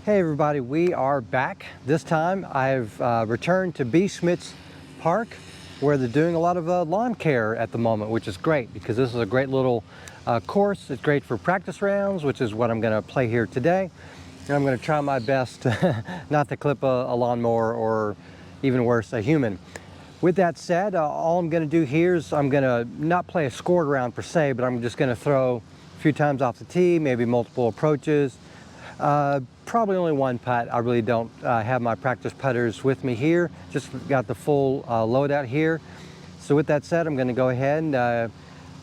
Hey everybody, we are back. This time I've returned to B Schmitz Park where they're doing a lot of lawn care at the moment, which is great because this is a great little course. It's great for practice rounds, which is what I'm going to play here today. And I'm going to try my best not to clip a lawnmower or even worse, a human. With that said, all I'm going to do here is I'm going to not play a scored round per se, but I'm just going to throw a few times off the tee, maybe multiple approaches. Probably only one putt. I really don't have my practice putters with me here. Just got the full load out here. So with that said, I'm going to go ahead and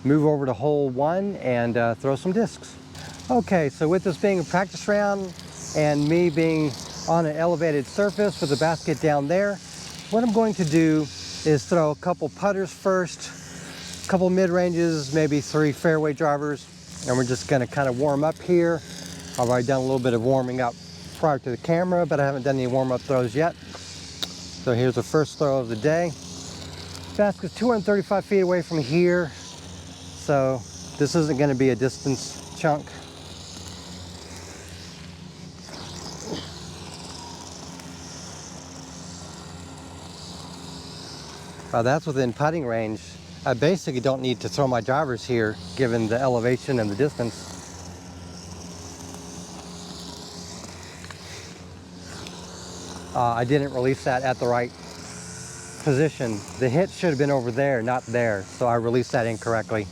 move over to hole 1 and throw some discs. Okay, so with this being a practice round and me being on an elevated surface with the basket down there, what I'm going to do is throw a couple putters first, a couple mid-ranges, maybe 3 fairway drivers, and we're just going to kind of warm up here. I've already done a little bit of warming up prior to the camera, but I haven't done any warm-up throws yet. So here's the first throw of the day. Basket's 235 feet away from here, so this isn't going to be a distance chunk. Well, that's within putting range. I basically don't need to throw my drivers here, given the elevation and the distance. I didn't release that at the right position. The hit should have been over there, not there, so I released that incorrectly.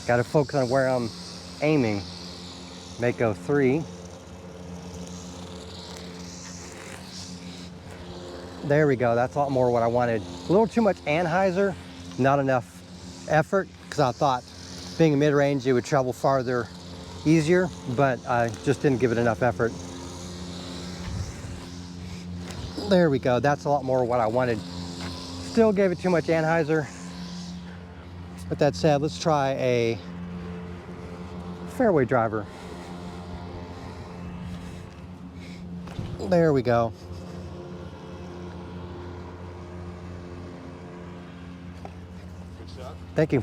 Got to focus on where I'm aiming. Mako 3. There we go, that's a lot more what I wanted. A little too much anhyzer, not enough effort, because I thought being a mid-range it would travel farther easier, but I just didn't give it enough effort. There we go, that's a lot more what I wanted. Still gave it too much anhyzer. With that said, let's try a fairway driver. There we go. Good shot. Thank you.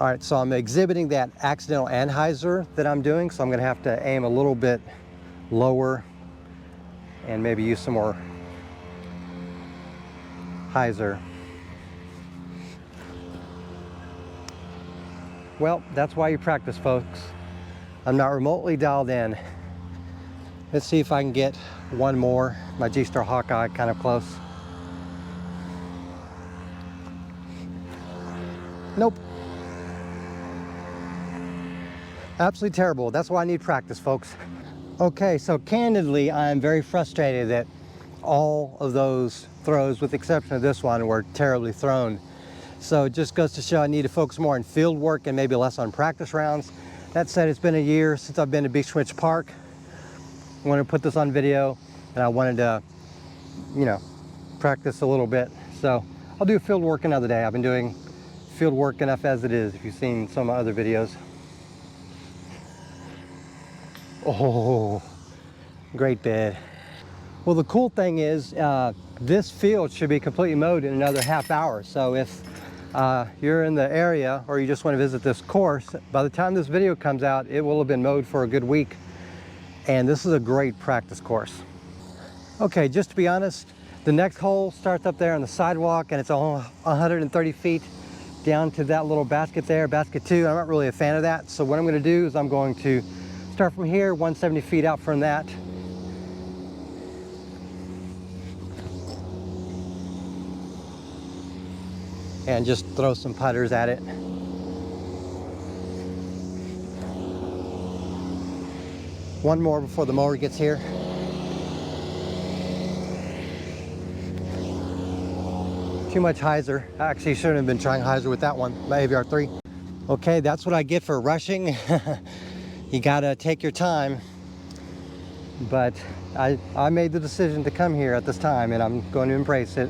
All right, so I'm exhibiting that accidental anhyzer that I'm doing, so I'm gonna have to aim a little bit lower and maybe use some more hyzer. Well, that's why you practice, folks. I'm not remotely dialed in. Let's see if I can get one more. My G-Star Hawkeye kind of close. Nope. Absolutely terrible. That's why I need practice, folks. Okay, so candidly, I'm very frustrated that all of those throws, with the exception of this one, were terribly thrown. So it just goes to show I need to focus more on field work and maybe less on practice rounds. That said, it's been a year since I've been to B Schmitz Park. I wanted to put this on video, and I wanted to, you know, practice a little bit. So I'll do field work another day. I've been doing field work enough as it is, if you've seen some of my other videos. Oh, great bed. Well, the cool thing is this field should be completely mowed in another half hour. So if you're in the area or you just want to visit this course, by the time this video comes out, it will have been mowed for a good week. And this is a great practice course. Okay, just to be honest, the next hole starts up there on the sidewalk and it's all 130 feet down to that little basket there, basket 2. I'm not really a fan of that. So what I'm going to do is I'm going to start from here, 170 feet out from that. And just throw some putters at it. One more before the mower gets here. Too much hyzer. I actually shouldn't have been trying hyzer with that one, my AVR 3. Okay, that's what I get for rushing. You gotta take your time. But I made the decision to come here at this time and I'm going to embrace it.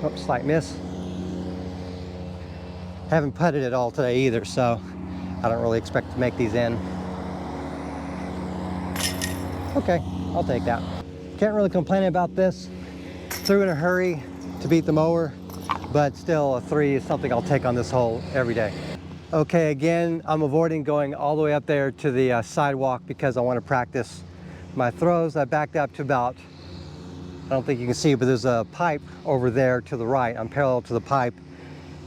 Oops, slight miss. Haven't putted it all today either, so I don't really expect to make these in. Okay, I'll take that. Can't really complain about this. Threw in a hurry to beat the mower. but still a 3 is something I'll take on this hole every day. Okay, again, I'm avoiding going all the way up there to the sidewalk because I want to practice my throws. I backed up to about, I don't think you can see, but there's a pipe over there to the right. I'm parallel to the pipe,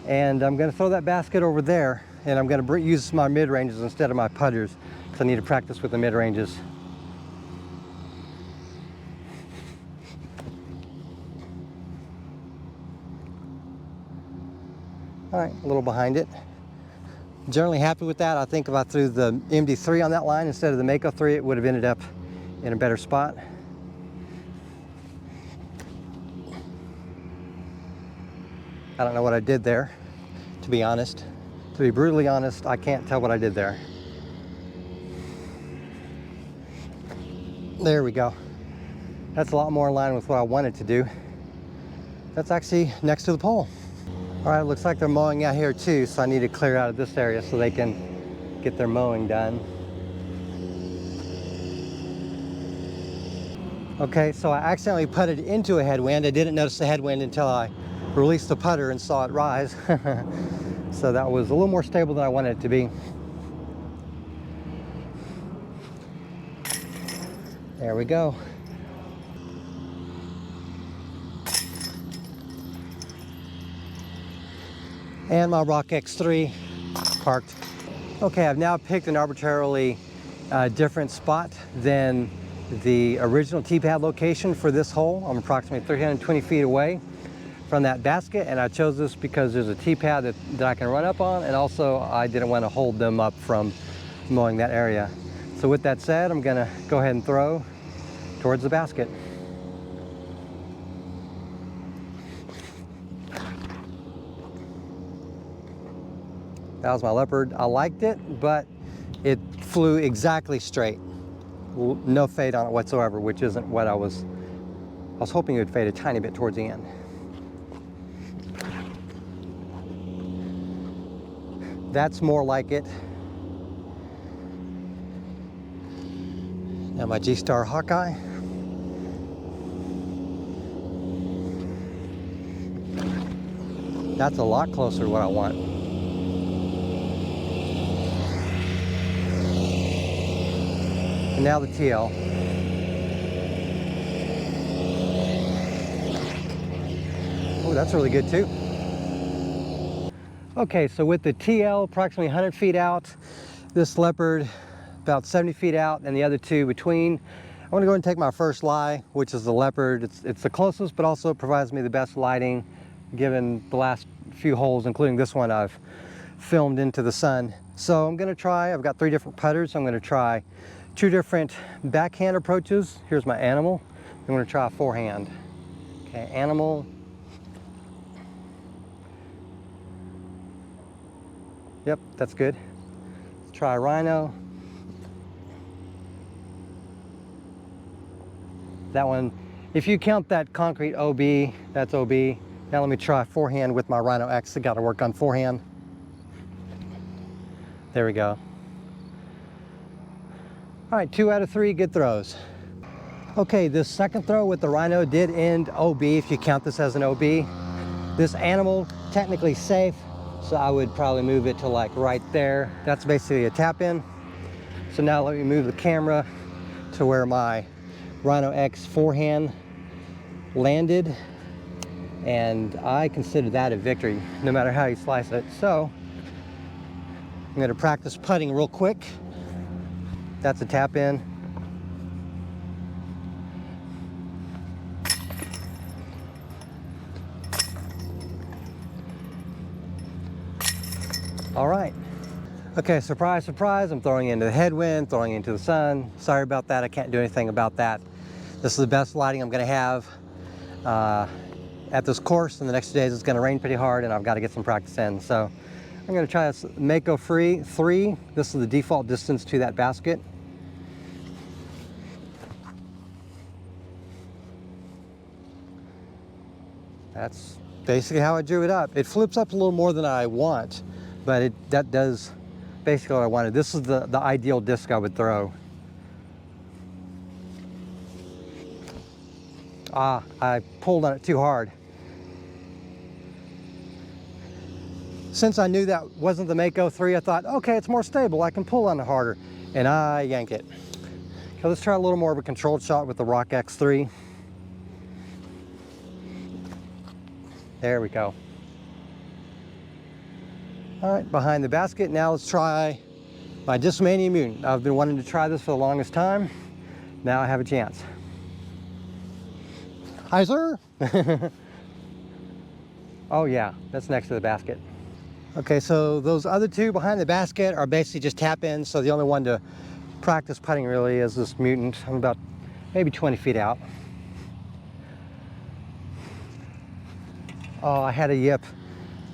and I'm going to throw that basket over there, and I'm going to use my mid-ranges instead of my putters because I need to practice with the mid-ranges. All right, a little behind it. Generally happy with that. I think if I threw the MD3 on that line instead of the Mako 3, it would have ended up in a better spot. I don't know what I did there, to be honest. To be brutally honest, I can't tell what I did there. There we go. That's a lot more in line with what I wanted to do. That's actually next to the pole. All right, looks like they're mowing out here too, so I need to clear out of this area so they can get their mowing done. Okay, so I accidentally putted into a headwind. I didn't notice the headwind until I released the putter and saw it rise. So that was a little more stable than I wanted it to be. There we go. And my Rock X3 parked. Okay, I've now picked an arbitrarily different spot than the original tee pad location for this hole. I'm approximately 320 feet away from that basket, and I chose this because there's a tee pad that I can run up on, and also I didn't want to hold them up from mowing that area. So with that said, I'm gonna go ahead and throw towards the basket. That was my leopard. I liked it, but it flew exactly straight. No fade on it whatsoever, which isn't what I was hoping it would fade a tiny bit towards the end. That's more like it. Now my G-Star Hawkeye. That's a lot closer to what I want. And now the TL. Oh, that's really good too. Okay, so with the TL approximately 100 feet out, this leopard about 70 feet out, and the other two between, I want to go ahead and take my first lie, which is the leopard. It's the closest, but also provides me the best lighting given the last few holes, including this one I've filmed into the sun. So I'm gonna try, I've got 3 different putters. I'm gonna try 2 different backhand approaches. Here's my animal. I'm gonna try a forehand. Okay, animal. Yep, that's good. Let's try rhino. That one, if you count that concrete OB, that's OB. Now let me try forehand with my Rhino X. I gotta work on forehand. There we go. All right, 2 out of 3 good throws. Okay, this second throw with the Rhino did end OB, if you count this as an OB. This animal, technically safe, so I would probably move it to like right there. That's basically a tap in. So now let me move the camera to where my Rhino X forehand landed, and I consider that a victory, no matter how you slice it. So I'm gonna practice putting real quick. That's a tap in. All right. Okay, surprise, surprise. I'm throwing into the headwind, throwing into the sun. Sorry about that, I can't do anything about that. This is the best lighting I'm gonna have at this course. In the next 2 days, it's gonna rain pretty hard and I've gotta get some practice in. So I'm gonna try this Mako 3. This is the default distance to that basket. That's basically how I drew it up. It flips up a little more than I want, but that does basically what I wanted. This is the ideal disc I would throw. I pulled on it too hard. Since I knew that wasn't the Mako 3, I thought, okay, it's more stable. I can pull on it harder. And I yank it. Okay, let's try a little more of a controlled shot with the Rock X3. There we go. All right, behind the basket. Now let's try my Discmania Mutant. I've been wanting to try this for the longest time. Now I have a chance. Hi, sir. Oh yeah, that's next to the basket. Okay, so those other two behind the basket are basically just tap-ins, so the only one to practice putting really is this Mutant. I'm about maybe 20 feet out. Oh, I had a yip.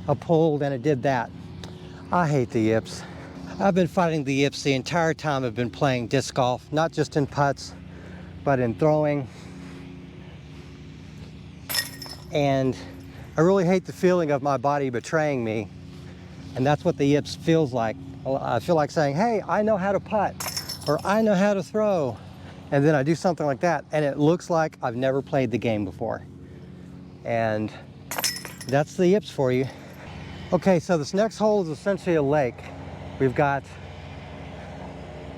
I pulled and it did that. I hate the yips. I've been fighting the yips the entire time I've been playing disc golf, not just in putts, but in throwing. And I really hate the feeling of my body betraying me. And that's what the yips feels like. I feel like saying, hey, I know how to putt, or I know how to throw. And then I do something like that, and it looks like I've never played the game before. And that's the yips for you. Okay, so this next hole is essentially a lake. We've got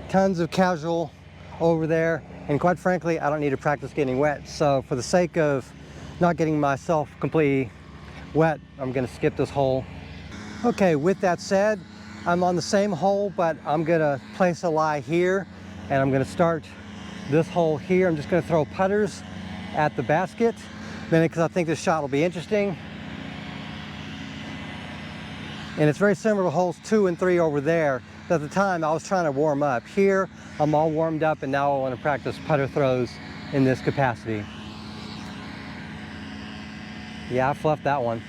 tons of casual over there, and quite frankly, I don't need to practice getting wet. So for the sake of not getting myself completely wet, I'm gonna skip this hole. Okay, with that said, I'm on the same hole, but I'm gonna place a lie here, and I'm gonna start this hole here. I'm just gonna throw putters at the basket, mainly because I think this shot will be interesting. And it's very similar to holes 2 and 3 over there. At the time, I was trying to warm up. Here, I'm all warmed up, and now I want to practice putter throws in this capacity. Yeah, I fluffed that one.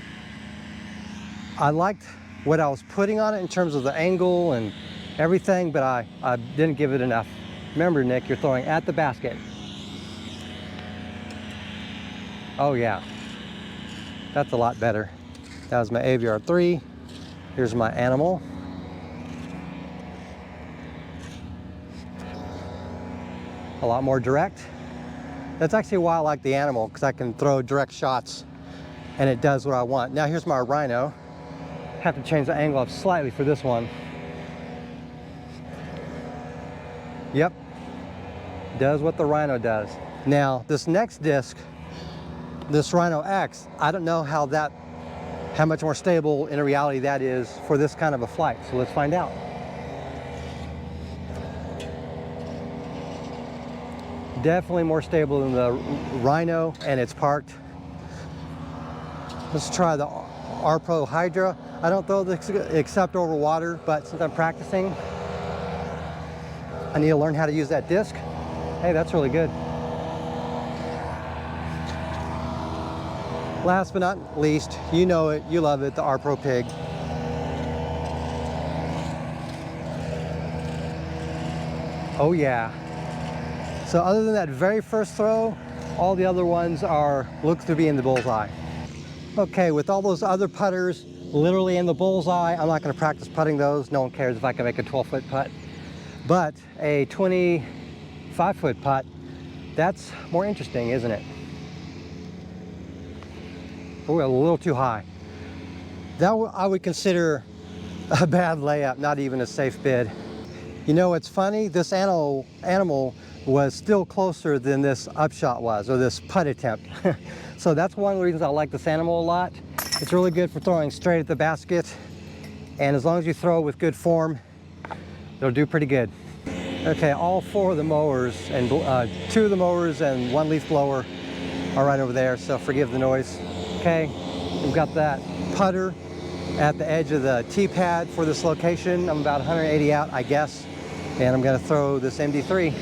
I liked what I was putting on it in terms of the angle and everything, but I didn't give it enough. Remember, Nick, you're throwing at the basket. Oh yeah, that's a lot better. That was my AVR 3. Here's my animal. A lot more direct. That's actually why I like the animal, because I can throw direct shots and it does what I want. Now here's my Rhino. Have to change the angle up slightly for this one. Yep, does what the Rhino does. Now this next disc, this Rhino X, I don't know how much more stable in reality that is for this kind of a flight. So let's find out. Definitely more stable than the Rhino, and it's parked. Let's try the R Pro Hydra. I don't throw this except over water, but since I'm practicing, I need to learn how to use that disc. Hey, that's really good. Last but not least, you know it, you love it, the R Pro Pig. Oh yeah. So other than that very first throw, all the other ones look to be in the bullseye. Okay, with all those other putters literally in the bullseye, I'm not going to practice putting those. No one cares if I can make a 12-foot putt. But a 25-foot putt, that's more interesting, isn't it? Oh, a little too high. That I would consider a bad layup, not even a safe bid. You know, it's funny, this animal was still closer than this upshot was, or this putt attempt. So that's one of the reasons I like this animal a lot. It's really good for throwing straight at the basket, and as long as you throw with good form, it'll do pretty good. Okay, all 4 of the mowers, and 2 of the mowers and 1 leaf blower are right over there, so forgive the noise. Okay, we've got that putter at the edge of the tee pad for this location. I'm about 180 out, I guess, and I'm gonna throw this MD3.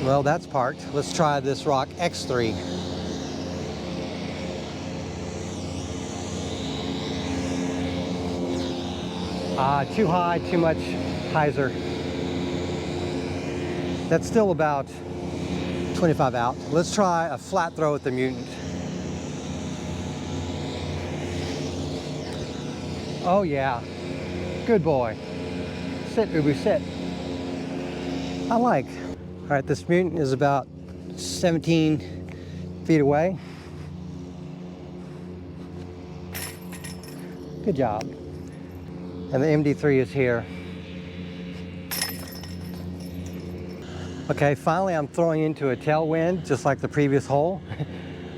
Well, that's parked. Let's try this Rock X3. Too high, too much hyzer. That's still about 25 out. Let's try a flat throw at the Mutant. Oh yeah, good boy. Sit, Ubu, sit. I like. All right, this mutant is about 17 feet away. Good job. And the MD3 is here. Okay, finally I'm throwing into a tailwind, just like the previous hole.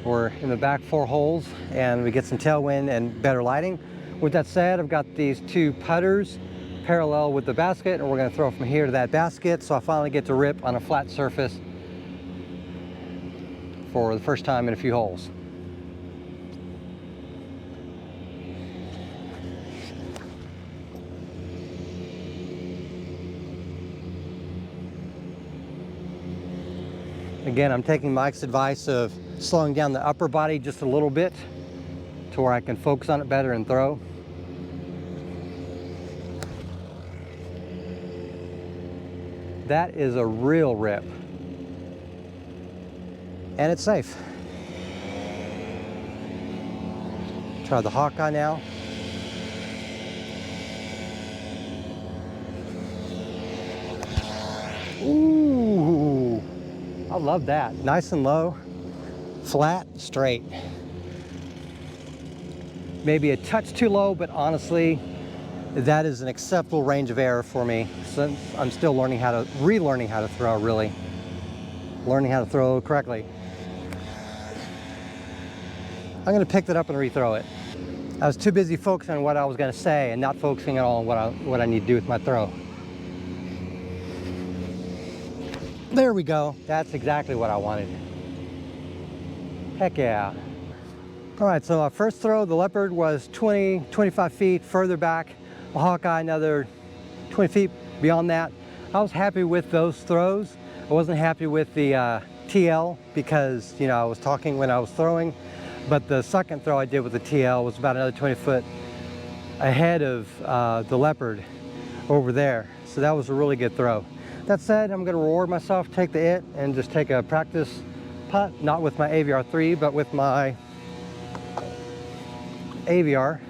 We're in the back 4 holes, and we get some tailwind and better lighting. With that said, I've got these 2 putters parallel with the basket, and we're gonna throw from here to that basket, so I finally get to rip on a flat surface for the first time in a few holes. Again, I'm taking Mike's advice of slowing down the upper body just a little bit to where I can focus on it better and throw. That is a real rip. And it's safe. Try the Hawkeye now. Ooh, I love that. Nice and low, flat, straight. Maybe a touch too low, but honestly, that is an acceptable range of error for me, since I'm still learning how to, relearning how to throw, really. Learning how to throw correctly. I'm gonna pick that up and rethrow it. I was too busy focusing on what I was gonna say and not focusing at all on what I need to do with my throw. There we go. That's exactly what I wanted. Heck yeah. All right, so my first throw, the leopard, was 25 feet further back. The Hawkeye, another 20 feet beyond that. I was happy with those throws. I wasn't happy with the TL because, you know, I was talking when I was throwing. But the second throw I did with the TL was about another 20 foot ahead of the leopard over there. So that was a really good throw. That said, I'm gonna reward myself, take the it, and just take a practice putt, not with my AVR 3, but with my AVR.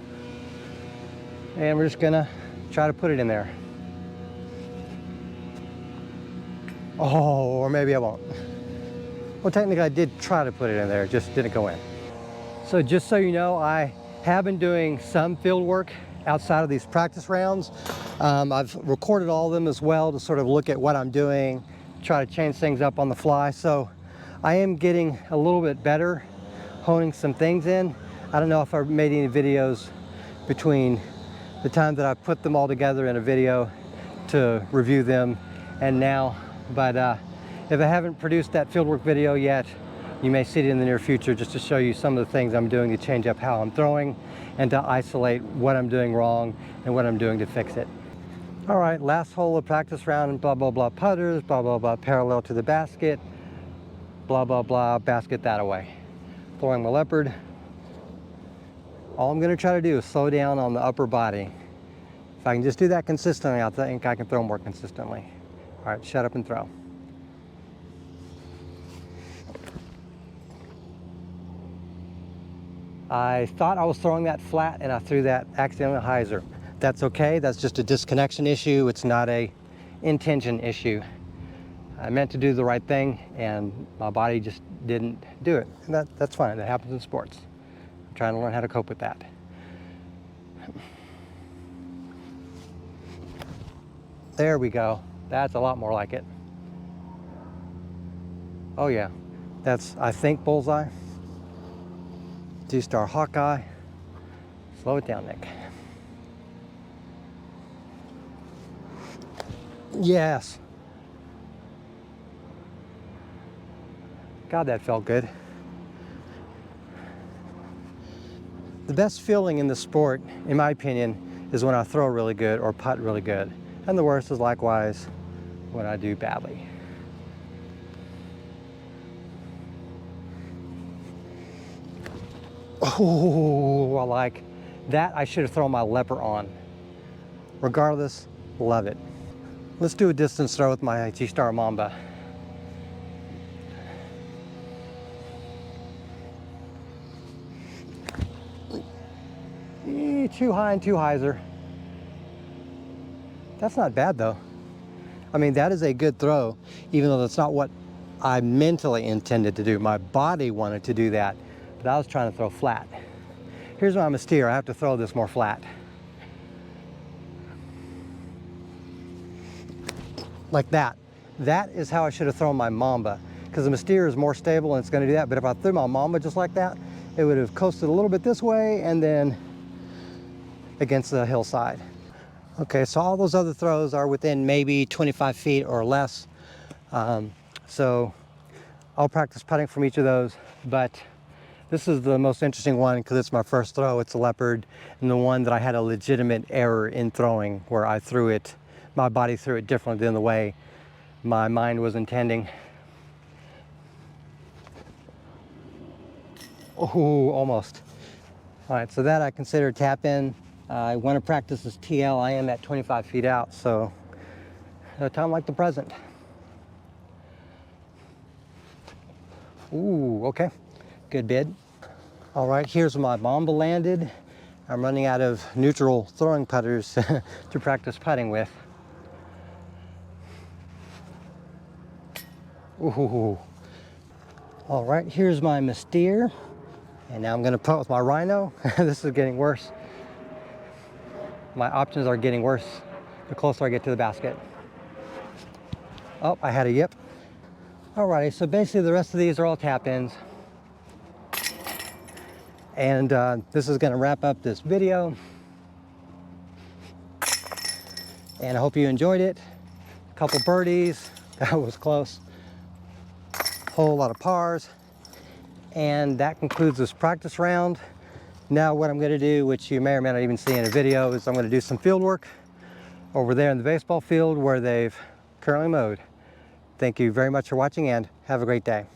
And we're just gonna try to put it in there. Oh, or maybe I won't. Well, technically I did try to put it in there, it just didn't go in. So just so you know, I have been doing some field work outside of these practice rounds. I've recorded all of them as well to sort of look at what I'm doing, try to change things up on the fly. So I am getting a little bit better, honing some things in. I don't know if I've made any videos between the time that I put them all together in a video to review them and now, but if I haven't produced that fieldwork video yet, you may see it in the near future, just to show you some of the things I'm doing to change up how I'm throwing and to isolate what I'm doing wrong and what I'm doing to fix it. All right, last hole of practice round, blah, blah, blah, putters, blah, blah, blah, parallel to the basket, blah, blah, blah, basket that away. Throwing my leopard. All I'm gonna try to do is slow down on the upper body. If I can just do that consistently, I think I can throw more consistently. All right, shut up and throw. I thought I was throwing that flat and I threw that accidentally hyzer. That's okay, that's just a disconnection issue. It's not a intention issue. I meant to do the right thing and my body just didn't do it. And that's fine, that happens in sports. I'm trying to learn how to cope with that. There we go. That's a lot more like it. Oh yeah, that's, I think, bullseye. Two-star Hawkeye. Slow it down, Nick. Yes. God, that felt good. The best feeling in the sport, in my opinion, is when I throw really good or putt really good. And the worst is likewise when I do badly. Oh, I like that. I should have thrown my leopard on. Regardless, love it. Let's do a distance throw with my G-Star Mamba. Too high and too hyzer. That's not bad though. I mean, that is a good throw, even though that's not what I mentally intended to do. My body wanted to do that, but I was trying to throw flat. Here's why I'm a steer. I have to throw this more flat. Like that. That is how I should have thrown my mamba, because the Mystere is more stable and it's going to do that. But if I threw my mamba just like that, it would have coasted a little bit this way and then against the hillside. Okay, so all those other throws are within maybe 25 feet or less. So I'll practice putting from each of those, but this is the most interesting one because it's my first throw. It's a leopard, and the one that I had a legitimate error in throwing, where I threw it, my body threw it differently than the way my mind was intending. Oh, almost. All right, so that I consider tap in. I want to practice this TL. I am at 25 feet out, so a time like the present. Ooh, okay, good bid. All right, here's my mamba landed. I'm running out of neutral throwing putters to practice putting with. Ooh. All right, here's my Mystere. And now I'm gonna putt with my Rhino. This is getting worse. My options are getting worse the closer I get to the basket. Oh, I had a yip. Alrighty, so basically the rest of these are all tap-ins. And this is gonna wrap up this video. And I hope you enjoyed it. A couple birdies, that was close. Whole lot of pars. And that concludes this practice round. Now what I'm gonna do, which you may or may not even see in a video, is I'm gonna do some field work over there in the baseball field where they've currently mowed. Thank you very much for watching and have a great day.